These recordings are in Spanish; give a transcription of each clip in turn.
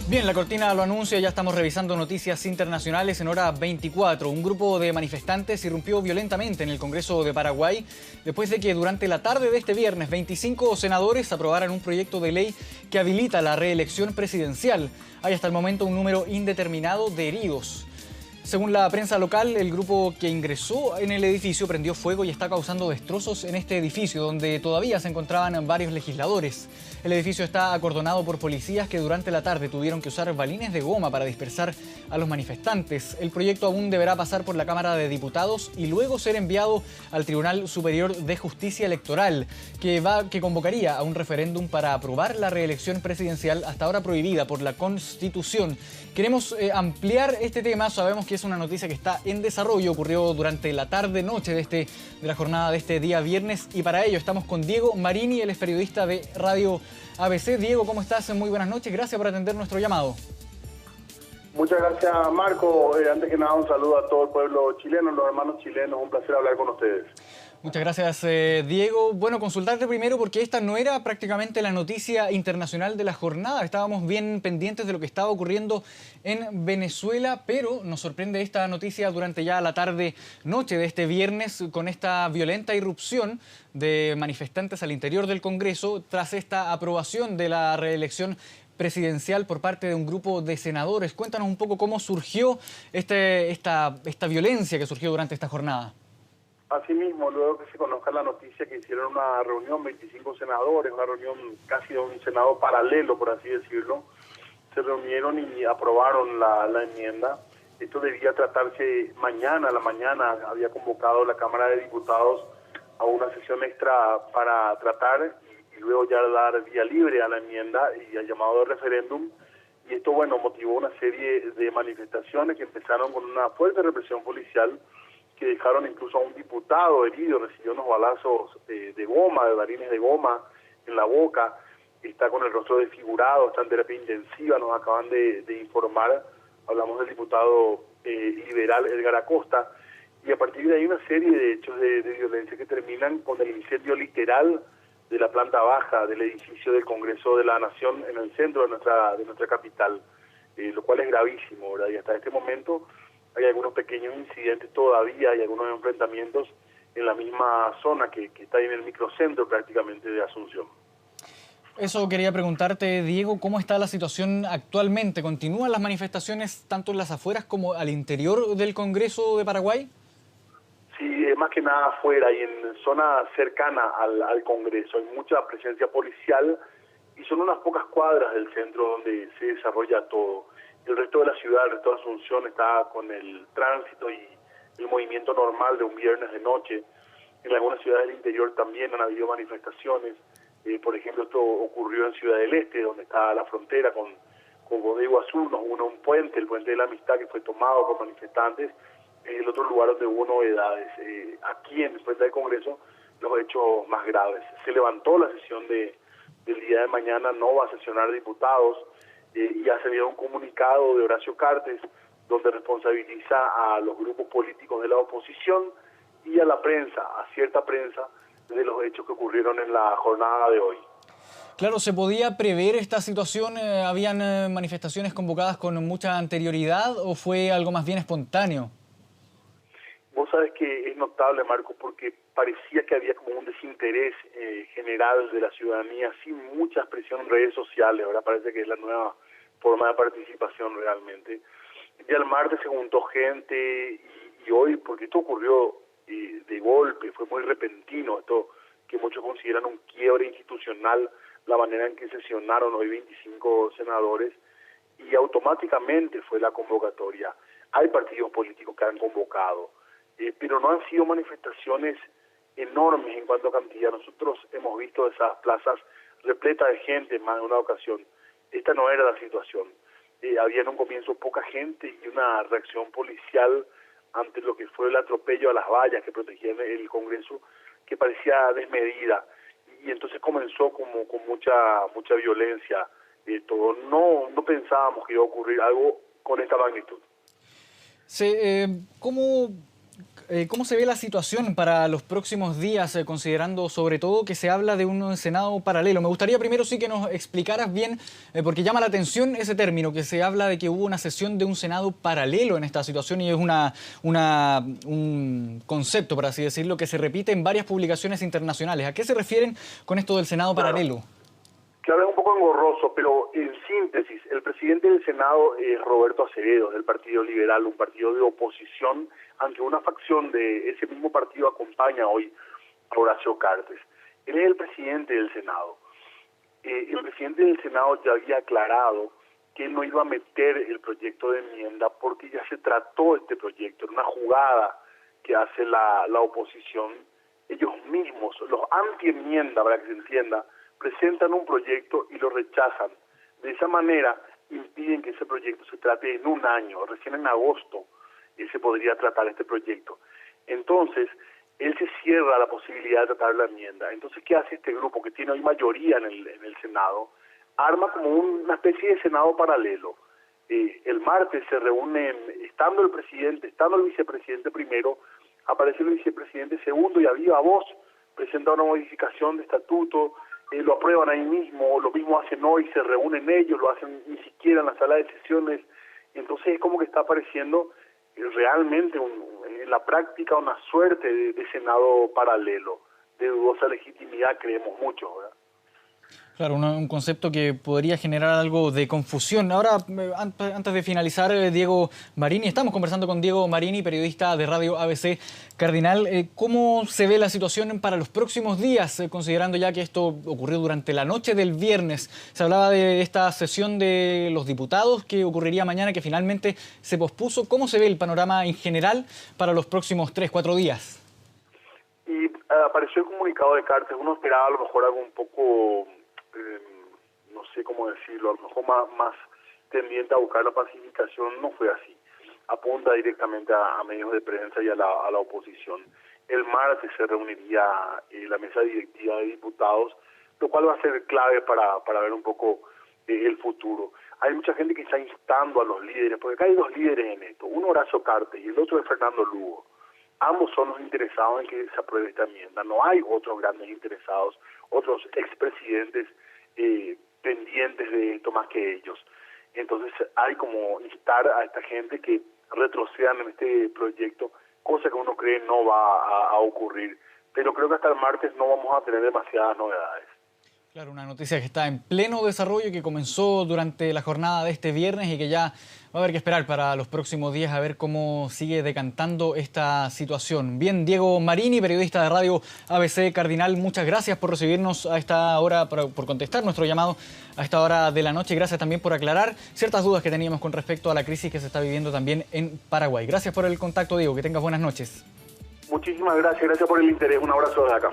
Bien, la cortina lo anuncia, ya estamos revisando noticias internacionales en hora 24. Un grupo de manifestantes irrumpió violentamente en el Congreso de Paraguay después de que durante la tarde de este viernes 25 senadores aprobaran un proyecto de ley que habilita la reelección presidencial. Hay hasta el momento un número indeterminado de heridos. Según la prensa local, el grupo que ingresó en el edificio prendió fuego y está causando destrozos en este edificio, donde todavía se encontraban varios legisladores. El edificio está acordonado por policías que durante la tarde tuvieron que usar balines de goma para dispersar a los manifestantes. El proyecto aún deberá pasar por la Cámara de Diputados y luego ser enviado al Tribunal Superior de Justicia Electoral, que convocaría a un referéndum para aprobar la reelección presidencial hasta ahora prohibida por la Constitución. Queremos ampliar este tema, sabemos que es una noticia que está en desarrollo, ocurrió durante la tarde-noche de la jornada de este día viernes, y para ello estamos con Diego Marini, él es periodista de Radio ABC. Diego, ¿cómo estás? Muy buenas noches, gracias por atender nuestro llamado. Muchas gracias, Marco. Antes que nada, un saludo a todo el pueblo chileno, los hermanos chilenos, un placer hablar con ustedes. Muchas gracias, Diego. Bueno, consultarte primero porque esta no era prácticamente la noticia internacional de la jornada. Estábamos bien pendientes de lo que estaba ocurriendo en Venezuela, pero nos sorprende esta noticia durante ya la tarde-noche de este viernes con esta violenta irrupción de manifestantes al interior del Congreso tras esta aprobación de la reelección presidencial por parte de un grupo de senadores. Cuéntanos un poco cómo surgió esta violencia que surgió durante esta jornada. Asimismo, luego que se conozca la noticia que hicieron una reunión, 25 senadores, una reunión casi de un senado paralelo, por así decirlo, se reunieron y aprobaron la enmienda. Esto debía tratarse mañana, a la mañana había convocado la Cámara de Diputados a una sesión extra para tratar y luego ya dar vía libre a la enmienda y al llamado de referéndum. Y esto, bueno, motivó una serie de manifestaciones que empezaron con una fuerte represión policial, que dejaron incluso a un diputado herido, recibió unos balazos de goma, de balines de goma en la boca, está con el rostro desfigurado, está en terapia intensiva, nos acaban de informar, hablamos del diputado liberal Edgar Acosta, y a partir de ahí una serie de hechos de violencia que terminan con el incendio literal de la planta baja del edificio del Congreso de la Nación en el centro de nuestra capital, lo cual es gravísimo, ¿verdad? Y hasta este momento hay algunos pequeños incidentes todavía, hay algunos enfrentamientos en la misma zona que está ahí en el microcentro prácticamente de Asunción. Eso quería preguntarte, Diego, ¿cómo está la situación actualmente? ¿Continúan las manifestaciones tanto en las afueras como al interior del Congreso de Paraguay? Sí, más que nada afuera y en zona cercana al Congreso. Hay mucha presencia policial y son unas pocas cuadras del centro donde se desarrolla todo. El resto de la ciudad, el resto de Asunción está con el tránsito y el movimiento normal de un viernes de noche. En algunas ciudades del interior también han habido manifestaciones. Por ejemplo, esto ocurrió en Ciudad del Este, donde está la frontera con Bodego Azul. Nos une un puente, el puente de la Amistad, que fue tomado por manifestantes. Es el otro lugar donde hubo novedades. Aquí en el frente del Congreso, los hechos más graves. Se levantó la sesión del día de mañana, no va a sesionar diputados. Y ha salido un comunicado de Horacio Cartes donde responsabiliza a los grupos políticos de la oposición y a la prensa, a cierta prensa, de los hechos que ocurrieron en la jornada de hoy. Claro, ¿se podía prever esta situación? ¿Habían manifestaciones convocadas con mucha anterioridad o fue algo más bien espontáneo? Vos sabés que es notable, Marco, porque parecía que había como un desinterés general de la ciudadanía, sin mucha expresión en redes sociales. Ahora parece que es la nueva forma de participación realmente. Ya el martes se juntó gente y hoy, porque esto ocurrió de golpe, fue muy repentino, esto que muchos consideran un quiebre institucional, la manera en que sesionaron hoy 25 senadores, y automáticamente fue la convocatoria. Hay partidos políticos que han convocado, pero no han sido manifestaciones enormes en cuanto a cantidad. Nosotros hemos visto esas plazas repletas de gente en más de una ocasión. Esta no era la situación. Había en un comienzo poca gente y una reacción policial ante lo que fue el atropello a las vallas que protegían el Congreso, que parecía desmedida. Y entonces comenzó como con mucha violencia. Todo. No pensábamos que iba a ocurrir algo con esta magnitud. ¿Cómo ¿Cómo se ve la situación para los próximos días, considerando sobre todo que se habla de un Senado paralelo? Me gustaría primero sí que nos explicaras bien, porque llama la atención ese término, que se habla de que hubo una sesión de un Senado paralelo en esta situación y es un concepto, por así decirlo, que se repite en varias publicaciones internacionales. ¿A qué se refieren con esto del Senado paralelo? Claro, es un poco engorroso, pero en síntesis, el presidente del Senado es Roberto Acevedo, del Partido Liberal, un partido de oposición, aunque una facción de ese mismo partido acompaña hoy a Horacio Cartes. Él es el presidente del Senado. El presidente del Senado ya había aclarado que él no iba a meter el proyecto de enmienda porque ya se trató este proyecto, en una jugada que hace la oposición. Ellos mismos, los anti-enmienda, para que se entienda, presentan un proyecto y lo rechazan. De esa manera impiden que ese proyecto se trate en un año, recién en agosto se podría tratar este proyecto. Entonces, él se cierra la posibilidad de tratar la enmienda. Entonces, ¿qué hace este grupo que tiene hoy mayoría en el Senado? Arma como una especie de Senado paralelo. El martes se reúnen, estando el presidente, estando el vicepresidente primero, aparece el vicepresidente segundo y a viva voz presenta una modificación de estatuto, lo aprueban ahí mismo, lo mismo hacen hoy, se reúnen ellos, lo hacen ni siquiera en la sala de sesiones. Entonces es como que está apareciendo realmente en la práctica una suerte de Senado paralelo, de dudosa legitimidad, creemos mucho, ¿verdad? Claro, un concepto que podría generar algo de confusión. Ahora, antes de finalizar, Diego Marini, estamos conversando con Diego Marini, periodista de Radio ABC Cardinal. ¿Cómo se ve la situación para los próximos días, considerando ya que esto ocurrió durante la noche del viernes? Se hablaba de esta sesión de los diputados que ocurriría mañana, que finalmente se pospuso. ¿Cómo se ve el panorama en general para los próximos 3-4 días? Y apareció el comunicado de Cartes. Uno esperaba a lo mejor algo un poco... no sé cómo decirlo, a lo mejor más tendiente a buscar la pacificación. No fue así. Apunta directamente a medios de prensa y a la oposición. El martes se reuniría la mesa directiva de diputados, lo cual va a ser clave para ver un poco el futuro. Hay mucha gente que está instando a los líderes, porque acá hay dos líderes en esto, uno Horacio Cartes y el otro es Fernando Lugo. Ambos son los interesados en que se apruebe esta enmienda. No hay otros grandes interesados, otros expresidentes pendientes de esto más que ellos. Entonces hay como instar a esta gente que retrocedan en este proyecto, cosa que uno cree no va a ocurrir. Pero creo que hasta el martes no vamos a tener demasiadas novedades. Claro, una noticia que está en pleno desarrollo y que comenzó durante la jornada de este viernes y que ya va a haber que esperar para los próximos días a ver cómo sigue decantando esta situación. Bien, Diego Marini, periodista de Radio ABC Cardinal, muchas gracias por recibirnos a esta hora, por contestar nuestro llamado a esta hora de la noche. Gracias también por aclarar ciertas dudas que teníamos con respecto a la crisis que se está viviendo también en Paraguay. Gracias por el contacto, Diego. Que tengas buenas noches. Muchísimas gracias por el interés. Un abrazo desde acá.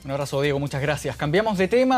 Un abrazo, Diego. Muchas gracias. Cambiamos de tema.